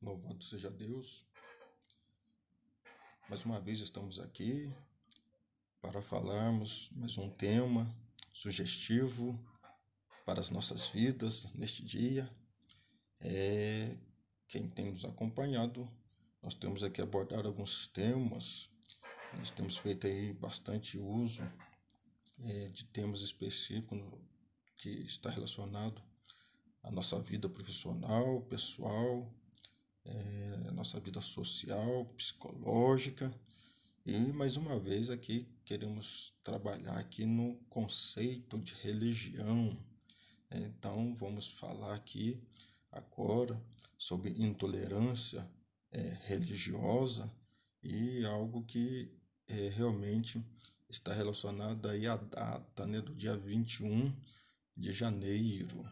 Louvado seja Deus. Mais uma vez estamos aqui para falarmos mais um tema sugestivo para as nossas vidas neste dia. Quem tem nos acompanhado, nós temos aqui abordado alguns temas. Nós temos feito aí bastante uso de temas específicos que está relacionado à nossa vida profissional, pessoal, nossa vida social, psicológica. E mais uma vez aqui queremos trabalhar aqui no conceito de religião. Então vamos falar aqui agora sobre intolerância religiosa e algo que realmente está relacionado aí à data, né, do dia 21 de janeiro.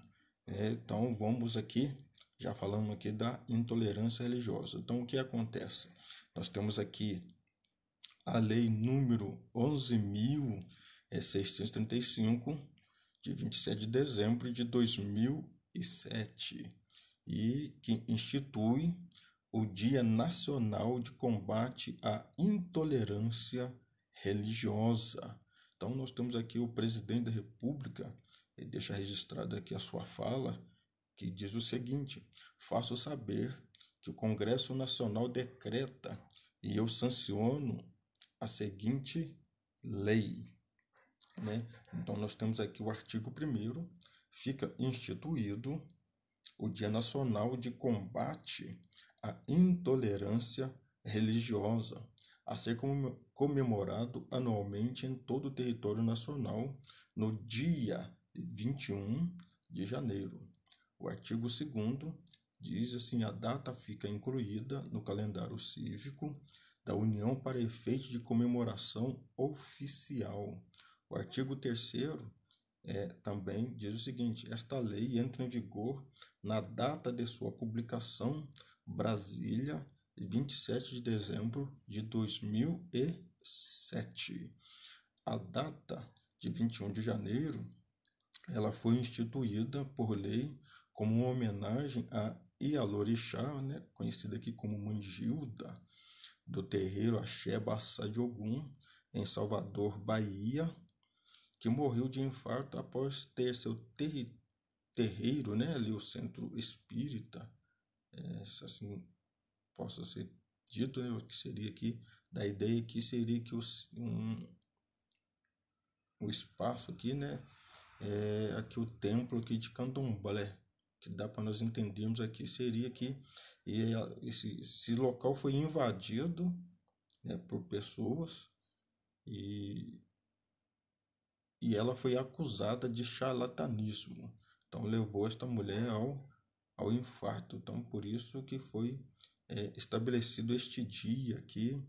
Então vamos aqui, já falando aqui da intolerância religiosa. Então o que acontece? Nós temos aqui a lei número 11.635, de 27 de dezembro de 2007, e que institui o Dia Nacional de Combate à Intolerância Religiosa. Então nós temos aqui o presidente da República, e deixa registrado aqui a sua fala, que diz o seguinte: faço saber que o Congresso Nacional decreta e eu sanciono a seguinte lei, né? Então nós temos aqui o artigo 1º, fica instituído o Dia Nacional de Combate à Intolerância Religiosa, a ser comemorado anualmente em todo o território nacional no dia 21 de janeiro. O artigo 2º diz assim: a data fica incluída no calendário cívico da União para efeito de comemoração oficial. O artigo 3º também diz o seguinte: esta lei entra em vigor na data de sua publicação, Brasília, 27 de dezembro de 2007. A data de 21 de janeiro, ela foi instituída por lei como uma homenagem a Ialorixá, né, conhecida aqui como Mangilda, do terreiro Axé Baçá de Ogum, em Salvador, Bahia, que morreu de infarto após ter seu terreiro, né, ali o centro espírita, se assim possa ser dito, né, o que seria aqui, da ideia que seria que o espaço aqui, né, aqui o templo aqui de Candomblé, que dá para nós entendermos aqui, seria que esse local foi invadido, né, por pessoas e ela foi acusada de charlatanismo. Então levou esta mulher ao infarto. Então por isso que foi estabelecido este dia que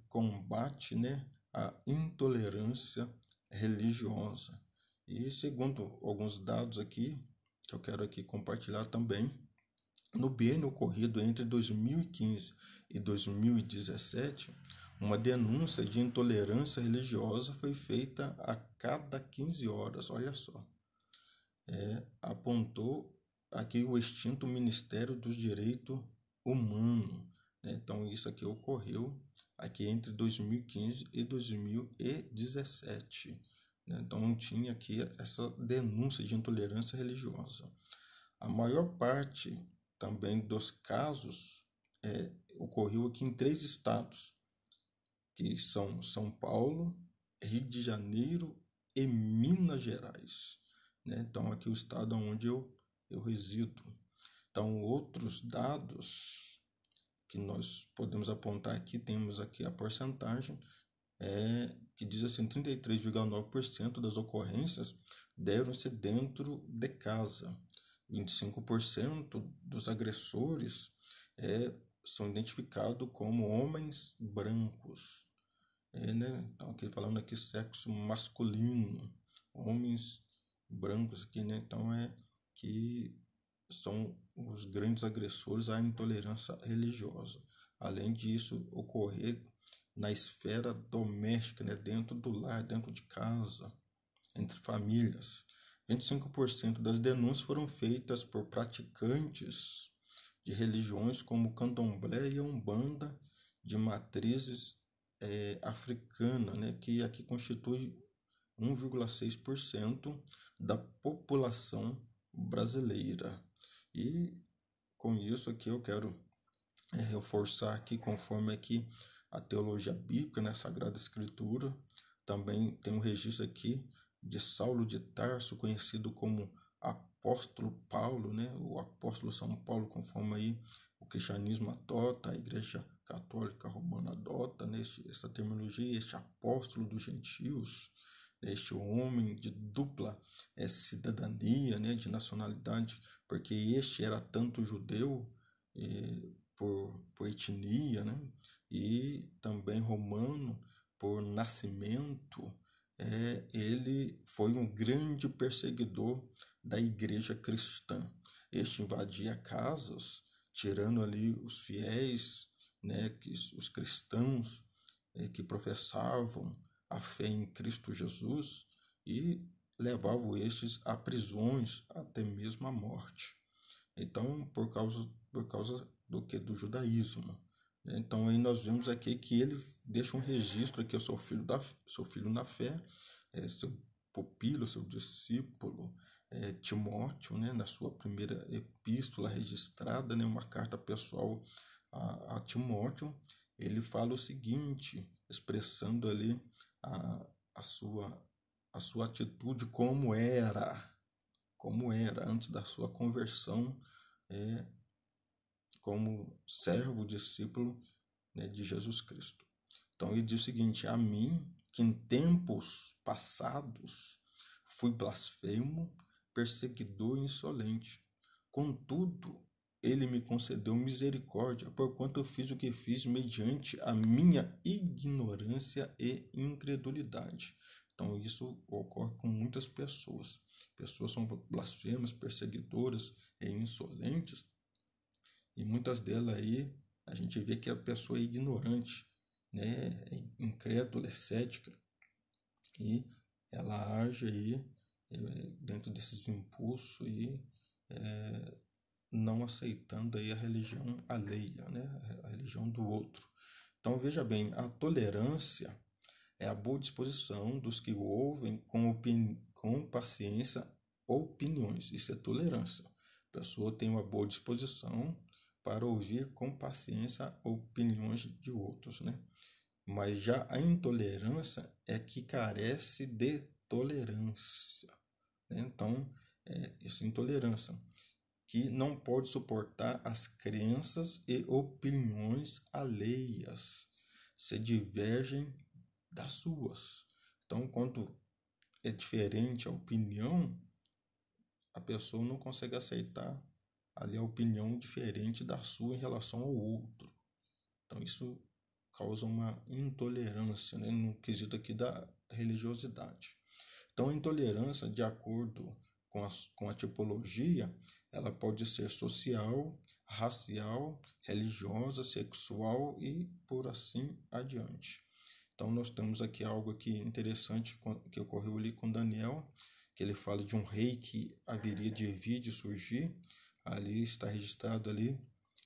combate, né, a intolerância religiosa. E segundo alguns dados aqui, que eu quero aqui compartilhar também, no biênio ocorrido entre 2015 e 2017, uma denúncia de intolerância religiosa foi feita a cada 15 horas, olha só. Apontou aqui o extinto Ministério dos Direitos Humanos, né? Então isso aqui ocorreu aqui entre 2015 e 2017, né? Então não tinha aqui essa denúncia de intolerância religiosa. A maior parte também dos casos ocorreu aqui em 3 estados, que são São Paulo, Rio de Janeiro e Minas Gerais, né? Então aqui é o estado onde eu resido. Então outros dados que nós podemos apontar aqui, temos aqui a porcentagem, que diz assim: 33,9% das ocorrências deram-se dentro de casa. 25% dos agressores são identificados como homens brancos. Né? Então, aqui falando aqui sexo masculino, homens brancos aqui, né? Então que são os grandes agressores à intolerância religiosa. Além disso, ocorrer na esfera doméstica, né? Dentro do lar, dentro de casa, entre famílias. 25% das denúncias foram feitas por praticantes de religiões como Candomblé e Umbanda de matrizes africana, né, que aqui constitui 1,6% da população brasileira. E com isso aqui eu quero reforçar aqui, conforme aqui a teologia bíblica, né, a Sagrada Escritura, também tem um registro aqui de Saulo de Tarso, conhecido como apóstolo Paulo, né, o apóstolo São Paulo, conforme aí o cristianismo adota, a Igreja Católica Romana adota, né, essa terminologia, este apóstolo dos gentios, este homem de dupla cidadania, né, de nacionalidade, porque este era tanto judeu por etnia, né, e também romano por nascimento. Ele foi um grande perseguidor da igreja cristã. Este invadia casas, tirando ali os fiéis, né, os cristãos que professavam a fé em Cristo Jesus, e levavam estes a prisões, até mesmo à morte. Então, por causa do que? Do judaísmo. Né? Então, aí nós vemos aqui que ele deixa um registro aqui, eu sou filho na fé, seu pupilo, seu discípulo, Timóteo, né, na sua primeira epístola registrada, né, uma carta pessoal a Timóteo, ele fala o seguinte, expressando ali a, a, sua, a sua atitude como era antes da sua conversão, como servo, discípulo, né, de Jesus Cristo. Então ele diz o seguinte: a mim, que em tempos passados fui blasfemo, perseguidor e insolente. Contudo, ele me concedeu misericórdia, porquanto eu fiz o que fiz mediante a minha ignorância e incredulidade. Então isso ocorre com muitas pessoas. Pessoas são blasfemas, perseguidoras e insolentes, e muitas delas aí a gente vê que a pessoa é ignorante, né, é incrédula, é cética, e ela age aí dentro desses impulsos e não aceitando aí a religião alheia, né, a religião do outro. Então veja bem, a tolerância é a boa disposição dos que ouvem com paciência opiniões. Isso é tolerância. A pessoa tem uma boa disposição para ouvir com paciência opiniões de outros, né? Mas já a intolerância é que carece de tolerância, né? Então, isso é intolerância, que não pode suportar as crenças e opiniões alheias, se divergem das suas. Então, quando é diferente a opinião, a pessoa não consegue aceitar ali a opinião diferente da sua em relação ao outro. Então, isso causa uma intolerância, né, no quesito aqui da religiosidade. Então, a intolerância, de acordo com a tipologia, ela pode ser social, racial, religiosa, sexual e por assim adiante. Então, nós temos aqui algo aqui interessante que ocorreu ali com Daniel, que ele fala de um rei que haveria de vir, de surgir. Ali está registrado ali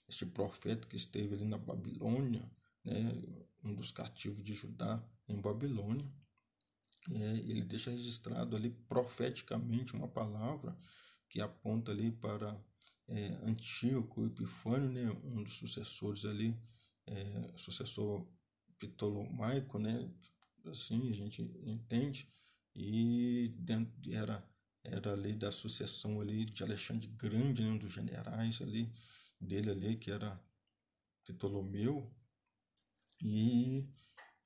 este profeta que esteve ali na Babilônia, né, um dos cativos de Judá em Babilônia. Ele deixa registrado ali profeticamente uma palavra que aponta ali para Antíoco Epifânio, né, um dos sucessores ali, sucessor ptolomaico, né, assim a gente entende, e era ali da sucessão ali de Alexandre Grande, né, um dos generais ali dele ali, que era Ptolomeu. E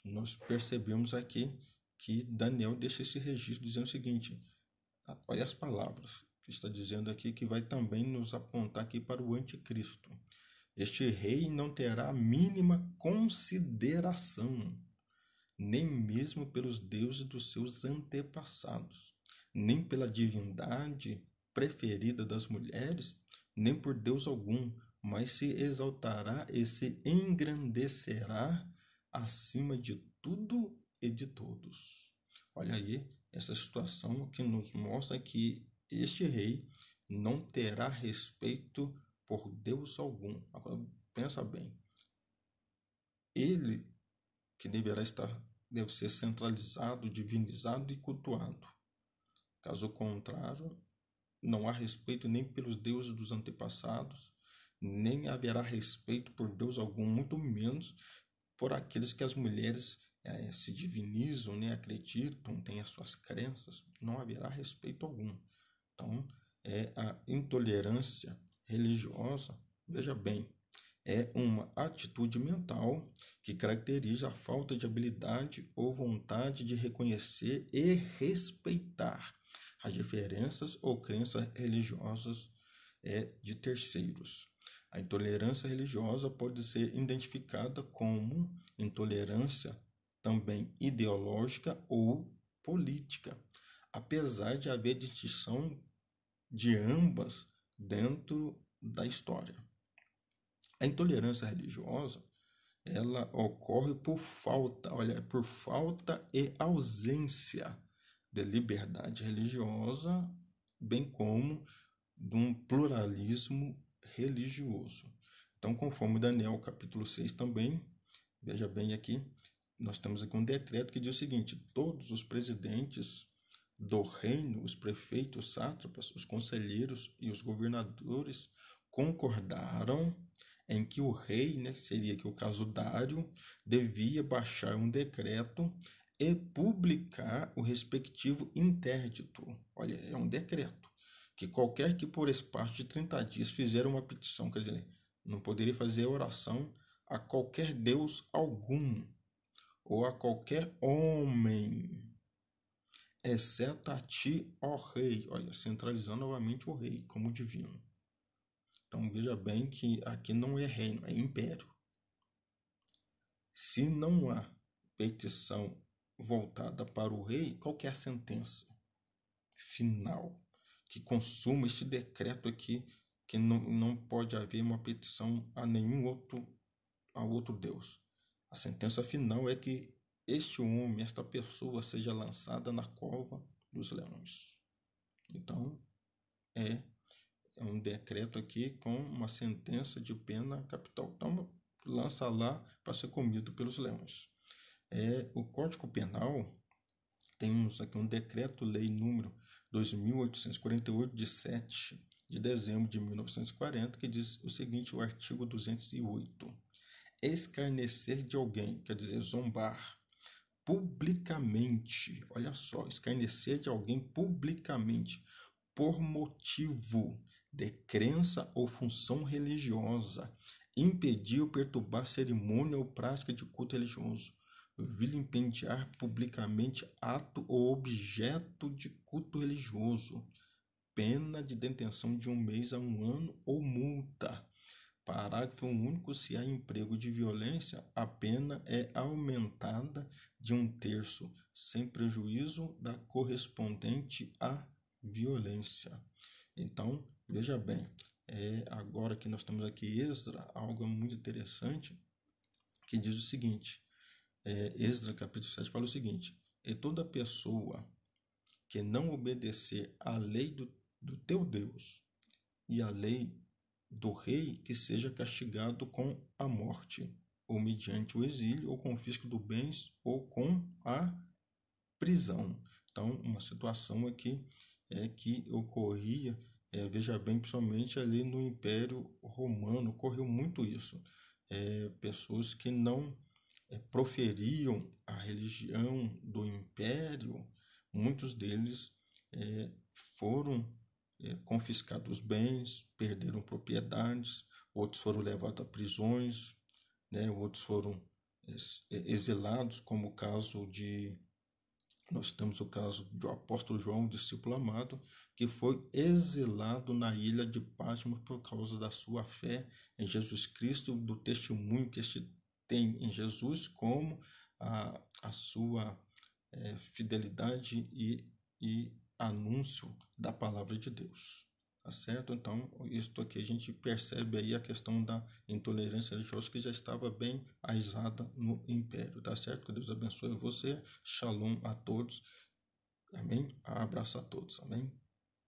nós percebemos aqui que Daniel deixa esse registro dizendo o seguinte: olha as palavras que está dizendo aqui, que vai também nos apontar aqui para o anticristo. Este rei não terá a mínima consideração, nem mesmo pelos deuses dos seus antepassados, nem pela divindade preferida das mulheres, nem por Deus algum, mas se exaltará e se engrandecerá acima de tudo e de todos. Olha aí essa situação que nos mostra que este rei não terá respeito por Deus algum. Agora, pensa bem. Ele que deve ser centralizado, divinizado e cultuado. Caso contrário, não há respeito nem pelos deuses dos antepassados, nem haverá respeito por Deus algum, muito menos por aqueles que as mulheres se divinizam, né, acreditam, têm as suas crenças. Não haverá respeito algum. Então, a intolerância religiosa, veja bem, é uma atitude mental que caracteriza a falta de habilidade ou vontade de reconhecer e respeitar as diferenças ou crenças religiosas de terceiros. A intolerância religiosa pode ser identificada como intolerância também ideológica ou política, apesar de haver distinção de ambas dentro da história. A intolerância religiosa, ela ocorre por falta e ausência de liberdade religiosa, bem como de um pluralismo religioso. Então, conforme Daniel capítulo 6 também, veja bem aqui, nós temos aqui um decreto que diz o seguinte: todos os presidentes do reino, os prefeitos, sátrapas, os conselheiros e os governadores concordaram em que o rei, né, seria aqui o caso Dário, devia baixar um decreto e publicar o respectivo interdito. Olha, é um decreto que qualquer que por espaço de 30 dias fizer uma petição, quer dizer, não poderia fazer oração a qualquer deus algum ou a qualquer homem, exceto a ti, ó rei. Olha, centralizando novamente o rei como divino. Então veja bem que aqui não é reino, é império. Se não há petição voltada para o rei, qual que é a sentença final que consuma este decreto aqui, que não pode haver uma petição a nenhum outro Deus? A sentença final é que este homem, esta pessoa, seja lançada na cova dos leões. Então, é um decreto aqui com uma sentença de pena capital. Então, lança lá para ser comido pelos leões. O Código Penal, temos aqui um decreto-lei número 2.848, de 7 de dezembro de 1940, que diz o seguinte, o artigo 208. Escarnecer de alguém, quer dizer, zombar, publicamente, olha só, escarnecer de alguém publicamente, por motivo de crença ou função religiosa, impedir ou perturbar cerimônia ou prática de culto religioso, vilipendiar publicamente ato ou objeto de culto religioso, pena de detenção de 1 mês a 1 ano ou multa. Parágrafo único. Se há emprego de violência, a pena é aumentada de 1/3, sem prejuízo da correspondente à violência. Então, veja bem, agora que nós temos aqui Esdra, algo muito interessante, que diz o seguinte, Esdra capítulo 7 fala o seguinte: e toda pessoa que não obedecer à lei do teu Deus e à lei do rei, que seja castigado com a morte, ou mediante o exílio, ou confisco dos bens, ou com a prisão. Então, uma situação aqui que ocorria, veja bem, principalmente ali no Império Romano, ocorreu muito isso. Pessoas que não proferiam a religião do império, muitos deles foram confiscados bens, perderam propriedades, outros foram levados a prisões, né? Outros foram exilados, como o caso nós temos o caso do apóstolo João, discípulo amado, que foi exilado na ilha de Patmos por causa da sua fé em Jesus Cristo, do testemunho que este tem em Jesus, como a sua fidelidade e anúncio da palavra de Deus. Tá certo? Então, isto aqui a gente percebe aí a questão da intolerância religiosa que já estava bem aizada no império. Tá certo? Que Deus abençoe você. Shalom a todos. Amém? Abraço a todos. Amém?